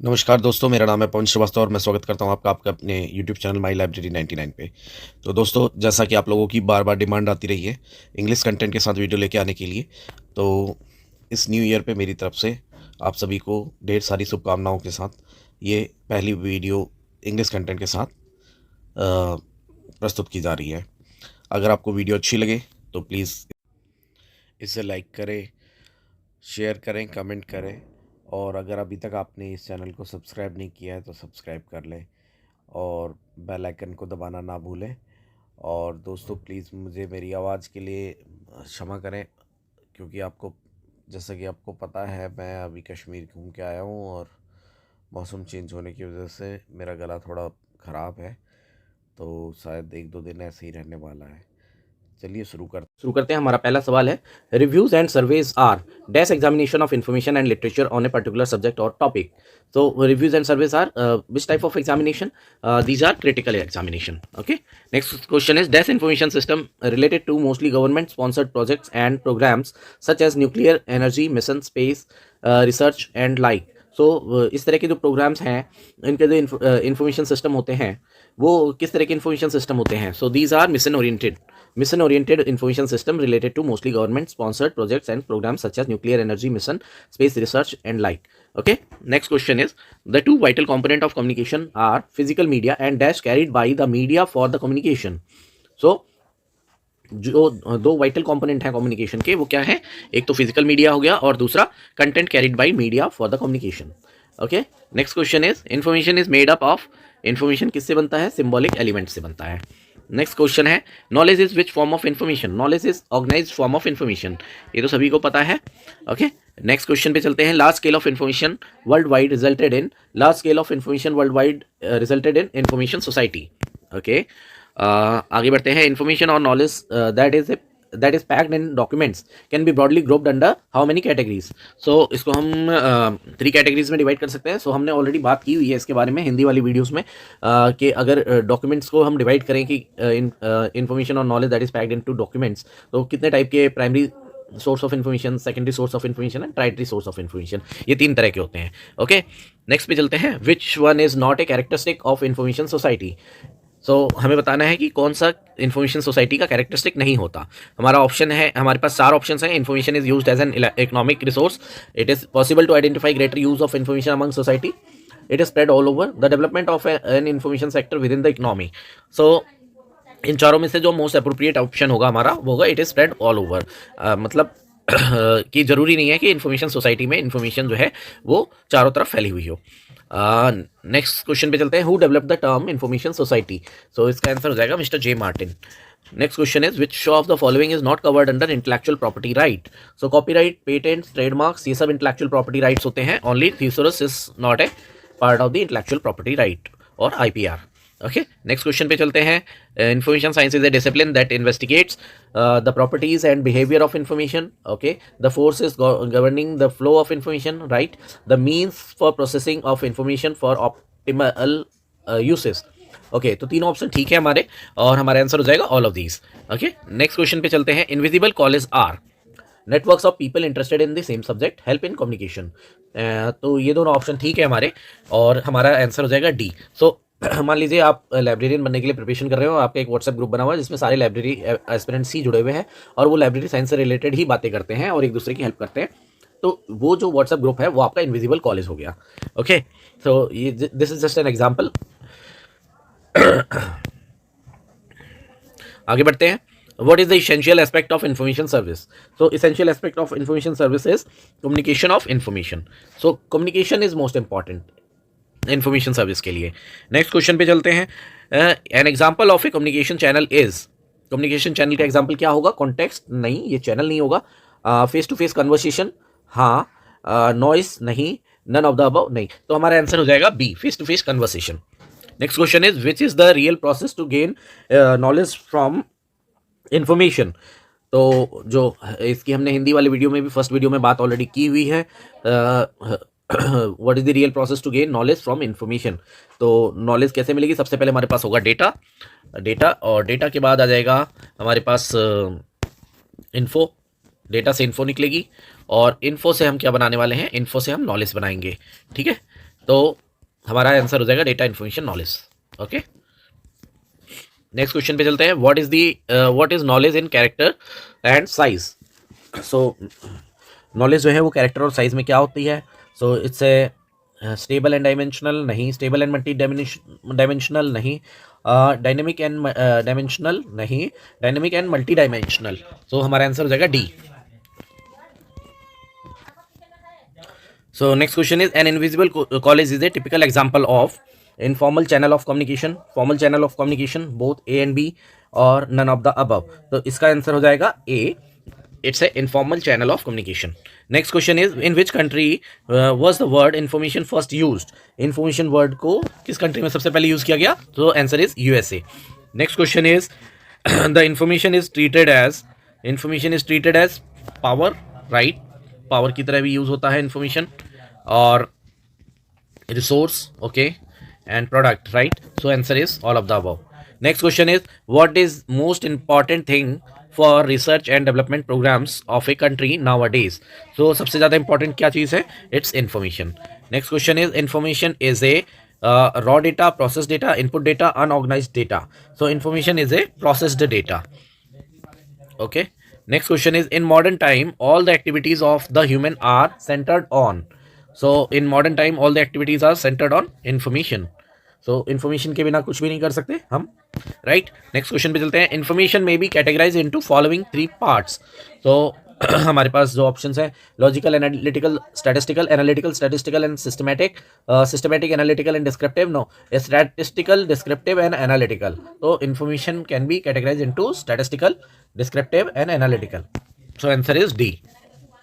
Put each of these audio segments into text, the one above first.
नमस्कार दोस्तों, मेरा नाम है पवन श्रीवास्तव और मैं स्वागत करता हूं आपका आपके अपने यूट्यूब चैनल माई लाइब्रेरी 99 पे। तो दोस्तों, जैसा कि आप लोगों की बार बार डिमांड आती रही है इंग्लिश कंटेंट के साथ वीडियो लेके आने के लिए, तो इस न्यू ईयर पे मेरी तरफ से आप सभी को ढेर सारी शुभकामनाओं के साथ ये पहली वीडियो इंग्लिश कंटेंट के साथ प्रस्तुत की जा रही है। अगर आपको वीडियो अच्छी लगे तो प्लीज़ इसे लाइक करें, शेयर करें, कमेंट करें और अगर अभी तक आपने इस चैनल को सब्सक्राइब नहीं किया है तो सब्सक्राइब कर लें और बेल आइकन को दबाना ना भूलें। और दोस्तों, प्लीज़ मुझे मेरी आवाज़ के लिए क्षमा करें, क्योंकि आपको जैसा कि आपको पता है मैं अभी कश्मीर घूम के आया हूँ और मौसम चेंज होने की वजह से मेरा गला थोड़ा ख़राब है, तो शायद 1-2 दिन ऐसे ही रहने वाला है। चलिए शुरू करते हैं। हमारा पहला सवाल है, reviews and surveys are dash examination of information and literature on a particular subject और topic. So reviews and surveys are which type of examination? These are critical examination. Okay. Next question is, dash information system related to mostly government sponsored projects and programs such as nuclear energy mission, space research and like. So इस तरह के जो programmes हैं, इनके जो information system होते हैं वो किस तरह के इंफॉर्मेशन सिस्टम होते हैं? So these are mission oriented information system related to mostly government sponsored projects and programs such as nuclear energy mission, space research and like. Okay. Next question is, the two vital component of communication are physical media and dash carried by the media for the communication. So जो दो vital component हैं communication के, वो क्या है? एक तो physical media हो गया और दूसरा content carried by media for the communication. Okay. Next question is, information is made up of. Information किससे बनता है? सिंबॉलिक एलिमेंट से बनता है. नेक्स्ट क्वेश्चन है, knowledge is which form of information? Knowledge is organised form of information. ये तो सभी को पता है. ओके. नेक्स्ट क्वेश्चन पे चलते हैं, large scale of information world wide resulted in. Large scale of information world wide resulted in information society. Okay. आगे बढ़ते हैं. इन्फॉर्मेशन और knowledge that is packed in documents can be broadly grouped under how many categories? So इसको हम 3 categories में divide कर सकते हैं. सो हमने ऑलरेडी बात की हुई है इसके बारे में हिंदी वाली वीडियोस में, कि अगर डॉक्यूमेंट्स को हम डिवाइड करें कि इन्फॉर्मेशन और knowledge that is packed into documents, तो कितने टाइप के primary source of information, secondary source of information and tertiary source of information, ये 3 तरह के होते हैं. ओके. नेक्स्ट पे चलते हैं, which one is not a characteristic of information society. So हमें बताना है कि कौन सा इन्फॉर्मेशन सोसाइटी का कैरेक्टरिस्टिक नहीं होता. हमारा ऑप्शन है, हमारे पास 4 ऑप्शन हैं. Information is used as an economic resource. It is possible to identify greater use of information among society. It is spread all over. The development of an information sector within the economy. So इन चारों में से जो most appropriate option होगा हमारा वो होगा it is spread all over. मतलब कि जरूरी नहीं है कि इन्फॉर्मेशन सोसाइटी में इन्फॉर्मेशन जो है वो चारों तरफ फैली हुई हो. नेक्स्ट क्वेश्चन पे चलते हैं, who develop the term information society. So इसका आंसर हो जाएगा mister J Martin. Next question is, which of the following is not covered under intellectual property right. So copyright, patents, trademarks, ये सब intellectual property rights होते हैं. Only thesaurus is not a part of the intellectual property right और IPR. Okay. Next question पे चलते हैं, information science is a discipline that investigates the properties and behaviour of information. Okay. The force is governing the flow of information. Right. The means for processing of information for optimal uses. Okay. तो तीनों option ठीक है हमारे, और हमारा answer हो जाएगा all of these. Okay. Next question पे चलते हैं, invisible college are networks of people interested in the same subject help in communication. तो ये दोनों ऑप्शन ठीक है हमारे, और हमारा आंसर हो जाएगा डी. सो मान लीजिए आप लाइब्रेरियन बनने के लिए प्रिपरेशन कर रहे हो, आपका एक व्हाट्सएप ग्रुप बना हुआ है जिसमें सारे लाइब्रेरी एस्पिरेंट्स ही जुड़े हुए हैं और वो लाइब्रेरी साइंस से रिलेटेड ही बातें करते हैं और एक दूसरे की हेल्प करते हैं. तो वो जो व्हाट्सएप ग्रुप है वो आपका इनविजिबल कॉलेज हो गया. ओके. सो ये this is just an example. आगे बढ़ते हैं. What is the essential aspect of information service? So essential aspect of information service is communication of information. So communication is most important information service के लिए. Next question पे चलते हैं, an example of a communication channel is. Communication channel का example क्या होगा? Context नहीं, ये चैनल नहीं होगा. फेस टू फेस कन्वर्सेशन हाँ. नॉइस नहीं. नन ऑफ द अबव नहीं. तो हमारा आंसर हो जाएगा B, face to face conversation. Next question is, which is the real process to gain knowledge from information. तो जो इसकी हमने हिंदी वाली वीडियो में भी, फर्स्ट वीडियो में बात ऑलरेडी की हुई है. What is the real process to gain knowledge from information. तो नॉलेज कैसे मिलेगी? सबसे पहले हमारे पास होगा डेटा और डेटा के बाद आ जाएगा हमारे पास इन्फो. डेटा से इन्फो निकलेगी और इन्फो से हम क्या बनाने वाले हैं? इन्फो से हम नॉलेज बनाएंगे. ठीक है. तो हमारा आंसर हो जाएगा data, information, knowledge. Okay, next question पे चलते हैं। What is knowledge in character and size. So knowledge जो है वो कैरेक्टर और साइज में क्या होती है? So it's a stable and dimensional नहीं, स्टेबल एंड मल्टी डायमेंशनल नहीं, डायनेमिक एंड डायमेंशनल नहीं, डायनेमिक एंड मल्टी डायमेंशनल। सो हमारा आंसर हो जाएगा D. So next question is, an invisible college is a typical example of informal channel of communication, formal channel of communication, both A and B, or none of the above. तो इसका answer हो जाएगा A. It's a informal channel of communication. Next question is, in which country was the word information first used? Information word को किस country में सबसे पहले use किया गया? तो answer is USA. Next question is, the information is treated as power, right? Power की तरह भी यूज होता है इंफॉर्मेशन, और resource, okay, and product, right? So answer is all of the above. Next question is, what is most important thing for research and development programmes of a country nowadays? तो सबसे ज़्यादा important क्या चीज़ है? It's information. Next question is, information is a raw data, processed data, input data, unorganized data. So information is a processed data. Okay. Next question is, in modern time all the activities of the human are centered on. So in modern time all the activities are centered on information. So information के बिना कुछ भी नहीं कर सकते हम, right? Next question पे चलते हैं. Information may be categorized into following three parts. So हमारे पास जो ऑप्शंस हैं, logical, analytical, statistical, analytical, statistical and systematic, systematic, analytical and descriptive. No, statistical, descriptive and analytical. तो information can be categorise into statistical, descriptive and analytical. So answer is D.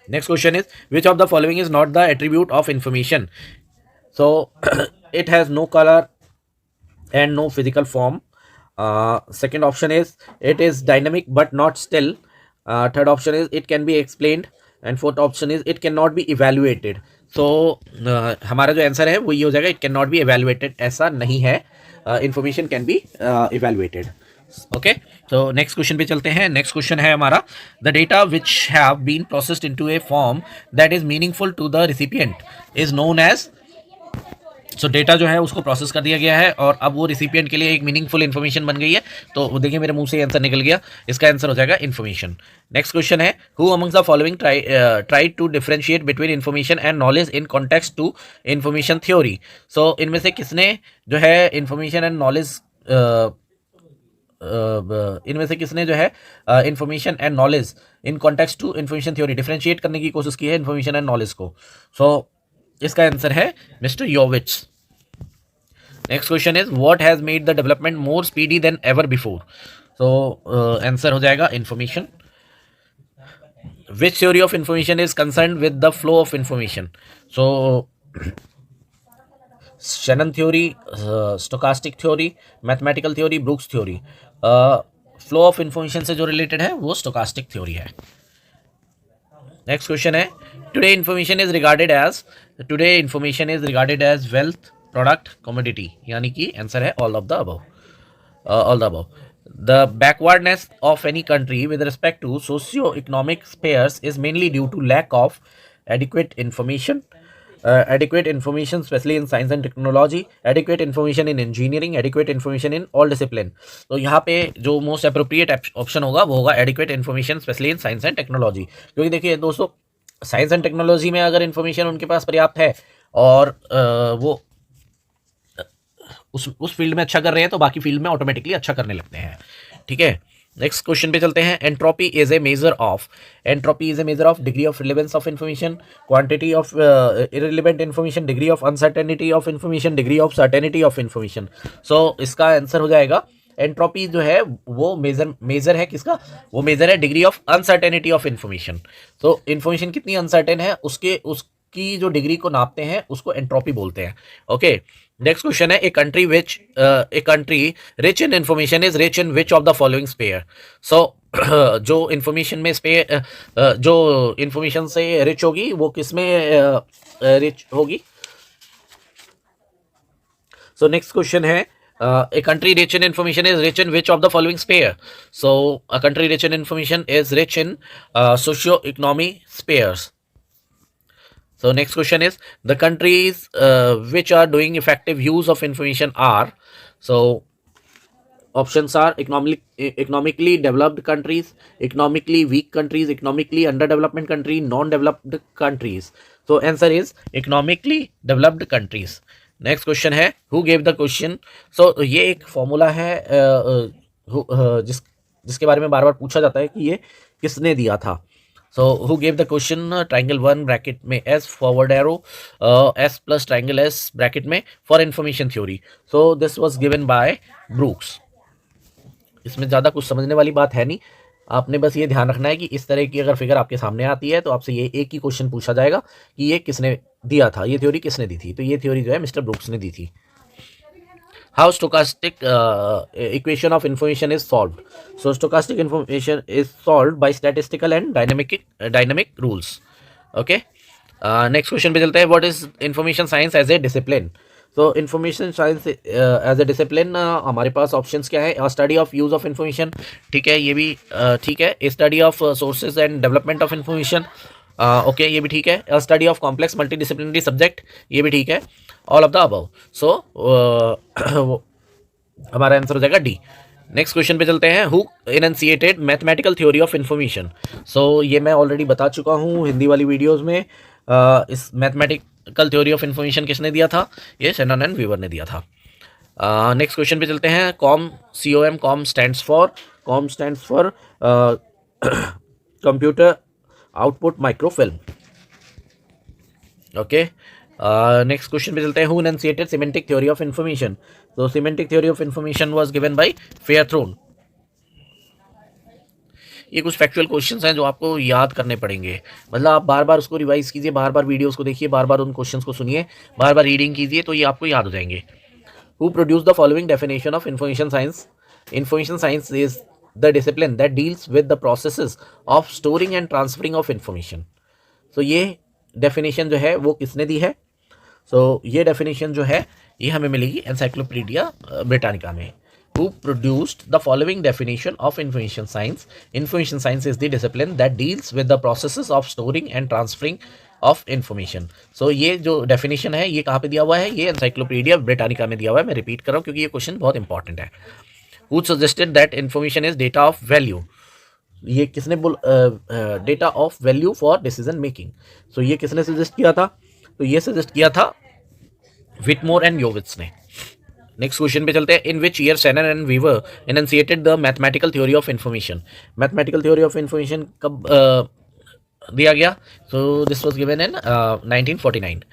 Next question is, which of the following is not the attribute of information? So it has no colour and no physical form. Second option is, it is dynamic but not still. Third option is, it can be explained, and fourth option is, it cannot be evaluated. So हमारा जो answer है वो ये हो जाएगा, it cannot be evaluated. ऐसा नहीं है, information can be evaluated. Okay, तो नेक्स्ट क्वेश्चन पे चलते हैं. नेक्स्ट क्वेश्चन है हमारा, the data which have been processed into a form that is meaningful to the recipient is known as. So data जो है उसको प्रोसेस कर दिया गया है और अब वो रिसिपिएंट के लिए एक मीनिंगफुल इन्फॉर्मेशन बन गई है. तो देखिए मेरे मुंह से आंसर निकल गया, इसका आंसर हो जाएगा इन्फॉर्मेशन. नेक्स्ट क्वेश्चन है, who amongst the following try to differentiate between information and knowledge in context to information theory? So इनमें से किसने जो है इन्फॉर्मेशन एंड नॉलेज इनमें से किसने जो है information and knowledge in context to information theory differentiate करने की कोशिश की है इन्फॉर्मेशन एंड नॉलेज को? सो इसका आंसर है mister Yovits. Next question is, what has made the development more speedy than ever before? So answer हो जाएगा information. Which theory of information is concern with the flow of information? So Shannon theory, stochastic theory, mathematical theory, Brooks theory. Flow of information से जो related है वो stochastic theory है. Next question है, today information is regarded as wealth, product, commodity. यानी कि answer है all of the above. The backwardness of any country with respect to socio-economic spheres is mainly due to lack of adequate information, especially in science and technology, adequate information in engineering, adequate information in all discipline. तो यहाँ पे जो most appropriate option होगा वो होगा adequate information specially in science and technology. क्योंकि देखिए दोस्तों, साइंस एंड टेक्नोलॉजी में अगर इन्फॉर्मेशन उनके पास पर्याप्त है और वो उस फील्ड में अच्छा कर रहे हैं तो बाकी फील्ड में ऑटोमेटिकली अच्छा करने लगते हैं. ठीक है, नेक्स्ट क्वेश्चन पे चलते हैं. Entropy is a measure of degree of relevance of information, quantity of irrelevant information, degree of uncertainty of information, degree of certainty of information. So इसका आंसर हो जाएगा, एंट्रोपी जो है वो मेजर है किसका? वो मेजर है degree of uncertainty of information. तो इन्फॉर्मेशन कितनी अनसर्टेन है उसकी जो डिग्री को नापते हैं उसको एंट्रोपी बोलते हैं. ओके, नेक्स्ट क्वेश्चन है, a country rich in information is rich in which of the following sphere? So जो इंफॉर्मेशन में जो इंफॉर्मेशन से रिच होगी वो किस में रिच होगी? सो नेक्स्ट क्वेश्चन है, a country rich in information is rich in which of the following sphere? So a country rich in information is rich in socio-economy spheres. So next question is the countries which are doing effective use of information are. So options are economically developed countries, economically weak countries, economically underdeveloped country, non-developed countries. So answer is economically developed countries. Next question है who gave the question. सो ये एक formula है जिसके बारे में बार बार पूछा जाता है कि ये किसने दिया था. So who gave the question? Triangle 1 bracket में S forward arrow S plus triangle S bracket में for information theory. So this was given by Brooks. इसमें ज़्यादा कुछ समझने वाली बात है नहीं. आपने बस ये ध्यान रखना है कि इस तरह की अगर फिगर आपके सामने आती है तो आपसे ये एक ही क्वेश्चन पूछा जाएगा कि ये किसने दिया था, ये थ्योरी किसने दी थी. तो ये थ्योरी जो है मिस्टर ब्रूक्स ने दी थी. How stochastic equation of information is solved? So stochastic information is solved by statistical and dynamic rules. Okay. Next question पे चलते हैं. What is information science as a discipline? So information science as a discipline हमारे पास options क्या है? Study of use of information. ठीक है, ये भी ठीक है. Study of sources and development of information. Okay ये भी ठीक है. Study of complex multidisciplinary subject, ये भी ठीक है. All of the above. So हमारा आंसर हो जाएगा डी. नेक्स्ट क्वेश्चन पे चलते हैं. Who enunciated mathematical theory of information. So ये मैं ऑलरेडी बता चुका हूँ हिंदी वाली वीडियोज़ में. इस मैथमेटिकल थ्योरी ऑफ इन्फॉर्मेशन किसने दिया था? ये शेनन एंड वीवर ने दिया था. नेक्स्ट क्वेश्चन पे चलते हैं. COM stands for computer output microfilm. Okay. Next question पे चलते हैं. Who enunciated semantic theory of information. तो semantic theory of information was given by Fairthorne. ये कुछ फैक्चुअल क्वेश्चंस हैं जो आपको याद करने पड़ेंगे. मतलब आप बार बार उसको रिवाइज कीजिए, बार बार वीडियोस को देखिए, बार बार उन क्वेश्चंस को सुनिए, बार बार रीडिंग कीजिए, तो ये आपको याद हो जाएंगे. Who produce the following definition of information science. Information science is the discipline that deals with the processes of storing and transferring of information. So ये definition जो है वो किसने दी है? So ये definition जो है ये हमें मिलेगी एनसाइक्लोपीडिया ब्रिटानिका में. Who produced the following definition of information science? Information science is the discipline that deals with the processes of storing and transferring of information. So ये जो definition है ये कहाँ पे दिया हुआ है? ये एनसाइक्लोपीडिया ब्रिटानिका में दिया हुआ है. मैं रिपीट कर रहा हूँ क्योंकि ये क्वेश्चन बहुत इंपॉर्टेंट है. Who suggested that information is data of value? ये किसने data of value for decision making. So ये किसने सजेस्ट किया था? तो ये सजेस्ट किया था विटमोर एंड योविट्स ने. नेक्स्ट क्वेश्चन पे चलते हैं. In which year Shannon and Weaver enunciated the mathematical theory of information. Mathematical theory of information कब दिया गया? So this was given in 1949.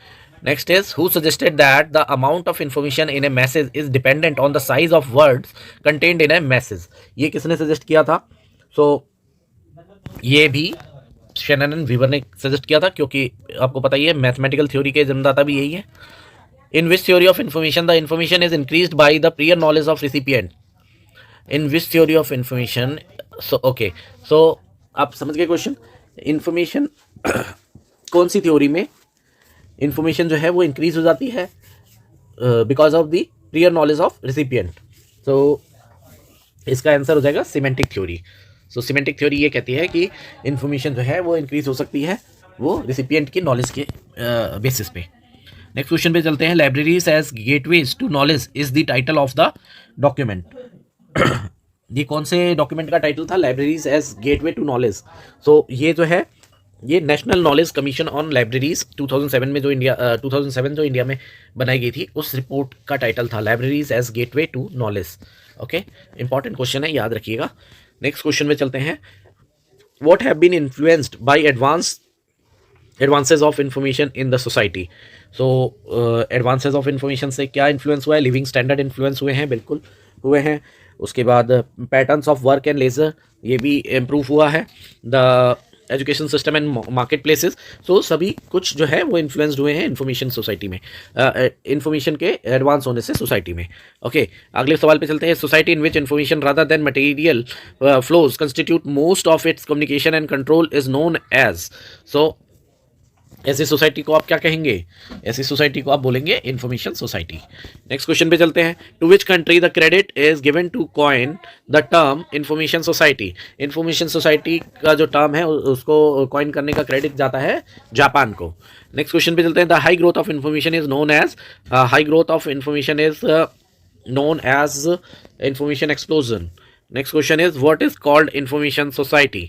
Next is who suggested that the amount of information in a message is dependent on the size of words contained in a message. ये किसने suggest किया था? So ये भी Shannon and Weaver ने suggest किया था क्योंकि आपको पता ही है मैथमेटिकल थ्योरी के जन्मदाता भी यही है. In which theory of information the information is increased by the prior knowledge of recipient. In which theory of information? So okay, so आप समझ गए क्वेश्चन. इंफॉर्मेशन कौन सी थ्योरी में इन्फॉर्मेशन जो है वो इंक्रीज हो जाती है because of the prior knowledge of recipient. So इसका आंसर हो जाएगा semantic theory. So semantic theory ये कहती है कि इन्फॉर्मेशन जो है वो इंक्रीज हो सकती है वो रिसिपिएंट की नॉलेज के बेसिस पे. नेक्स्ट क्वेश्चन पे चलते हैं. Libraries as gateways to knowledge is the title of the document. ये कौन से डॉक्यूमेंट का टाइटल था? Libraries as gateway to knowledge. So ये जो है ये national knowledge commission on libraries 2007 में जो 2007 जो इंडिया में बनाई गई थी उस रिपोर्ट का टाइटल था libraries as gateway to knowledge. Okay, important question है, याद रखिएगा. नेक्स्ट क्वेश्चन में चलते हैं. What have been influenced by advances of information in the society. So advances of information से क्या इन्फ्लुएंस हुआ है? लिविंग स्टैंडर्ड इन्फ्लुएंस हुए हैं, बिल्कुल हुए हैं. उसके बाद patterns of work and leisure ये भी इम्प्रूव हुआ है. The education system and market places. So सभी कुछ जो है वो इन्फ्लुएंस्ड हुए हैं इन्फॉर्मेशन सोसाइटी में, इन्फॉर्मेशन के एडवांस होने से सोसाइटी में. ओके, अगले सवाल पे चलते हैं. Society in which information rather than material flows constitute most of its communication and control is known as. So ऐसी सोसाइटी को आप क्या कहेंगे? ऐसी सोसाइटी को आप बोलेंगे इंफॉर्मेशन सोसाइटी। नेक्स्ट क्वेश्चन पे चलते हैं। To which country the credit is given to coin the term information society? Information society का जो टर्म है उसको कॉइन करने का क्रेडिट जाता है जापान को। नेक्स्ट क्वेश्चन पे चलते हैं। The high growth of information is known as, high growth of information is known as information explosion. Next question is, what is called information society?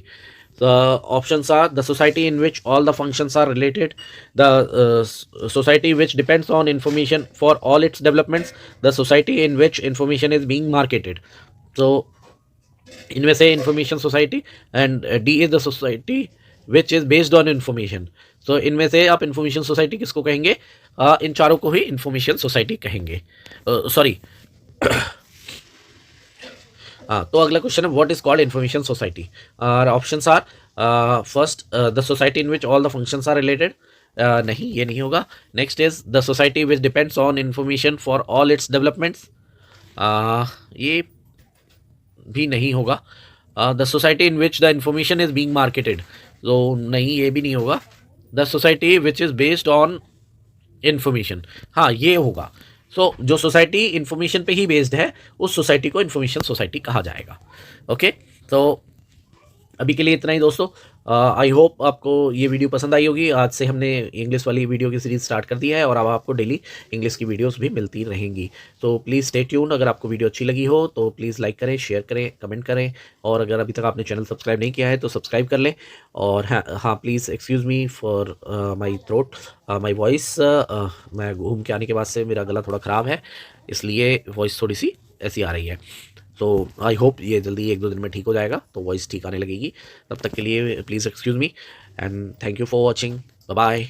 The options are the society in which all the functions are related, the society which depends on information for all its developments, the society in which information is being marketed. So इनमें से information society and D is the society which is based on information. So इनमें से आप information society किसको कहेंगे? इन चारों को ही इंफॉर्मेशन सोसाइटी कहेंगे। सॉरी हाँ, तो अगला क्वेश्चन है, what is called information society? और options are, first the society in which all the functions are related, नहीं ये नहीं होगा। Next is the society which depends on information for all its developments, ये भी नहीं होगा। The society in which the information is being marketed, तो नहीं ये भी नहीं होगा। The society which is based on information, हाँ ये होगा। सो जो सोसाइटी इंफॉर्मेशन पे ही बेस्ड है उस सोसाइटी को इंफॉर्मेशन सोसाइटी कहा जाएगा। ओके, तो अभी के लिए इतना ही दोस्तों। आई होप आपको ये वीडियो पसंद आई होगी। आज से हमने इंग्लिश वाली वीडियो की सीरीज़ स्टार्ट कर दी है और अब आपको डेली इंग्लिश की वीडियोस भी मिलती रहेंगी। तो प्लीज़ स्टे ट्यून्ड। अगर आपको वीडियो अच्छी लगी हो तो प्लीज़ लाइक करें, शेयर करें, कमेंट करें, और अगर अभी तक आपने चैनल सब्सक्राइब नहीं किया है तो सब्सक्राइब कर लें। और हाँ please excuse me for my throat, my voice. मैं घूम के आने के बाद से मेरा गला थोड़ा ख़राब है, इसलिए वॉइस थोड़ी सी ऐसी आ रही है। तो आई होप ये जल्दी 1-2 दिन में ठीक हो जाएगा, तो वॉइस ठीक आने लगेगी। तब तक के लिए please excuse me and thank you for watching. Bye bye.